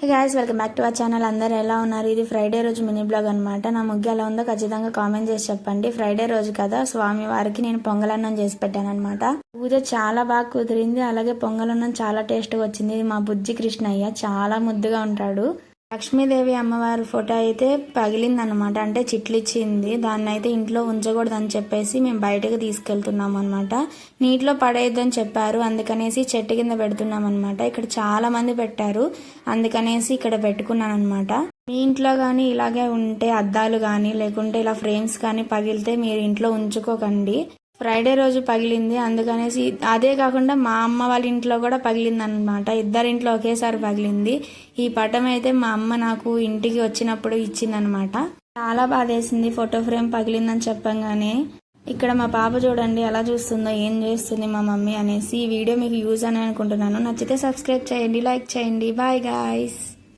Hey guys, welcome back to our channel. అందరు ఎలా ఉన్నారు? ఇది ఫ్రైడే రోజు మినీ బ్లాగ్ అనమాట. నా ముగ్గు ఎలా ఉందో ఖచ్చితంగా కామెంట్ చేసి చెప్పండి. ఫ్రైడే రోజు కదా, స్వామి వారికి నేను పొంగలన్నం చేసి పెట్టాను అనమాట. పూజ చాలా బాగా కుదిరింది. అలాగే పొంగలన్నం చాలా టేస్ట్గా వచ్చింది. ఇది మా బుజ్జి కృష్ణయ్య, చాలా ముద్దుగా ఉంటాడు. లక్ష్మీదేవి అమ్మవారి ఫోటో అయితే పగిలింది అనమాట, అంటే చిట్లిచ్చింది. దాన్ని అయితే ఇంట్లో ఉంచకూడదని చెప్పేసి మేము బయటకు తీసుకెళ్తున్నాం అనమాట. నీటిలో పడేయద్దని చెప్పారు, అందుకనేసి చెట్టు కింద పెడుతున్నాం అనమాట. ఇక్కడ చాలా మంది పెట్టారు, అందుకనేసి ఇక్కడ పెట్టుకున్నాను అనమాట. మీ ఇంట్లో కానీ ఇలాగే ఉంటే అద్దాలు కానీ లేకుంటే ఇలా ఫ్రేమ్స్ కానీ పగిలితే మీరు ఇంట్లో ఉంచుకోకండి. ఫ్రైడే రోజు పగిలింది, అందుకనేసి అదే కాకుండా మా అమ్మ వాళ్ళ ఇంట్లో కూడా పగిలింది అనమాట. ఇద్దరింట్లో ఒకేసారి పగిలింది. ఈ పటం అయితే మా అమ్మ నాకు ఇంటికి వచ్చినప్పుడు ఇచ్చిందనమాట. చాలా బాధేసింది ఫోటో ఫ్రేమ్ పగిలిందని చెప్పంగానే. ఇక్కడ మా పాప చూడండి ఎలా చూస్తుందో, ఏం చేస్తుంది మా మమ్మీ అనేసి. ఈ వీడియో మీకు యూజ్ అని అనుకుంటున్నాను. నచ్చితే సబ్స్క్రైబ్ చేయండి, లైక్ చేయండి. Bye guys.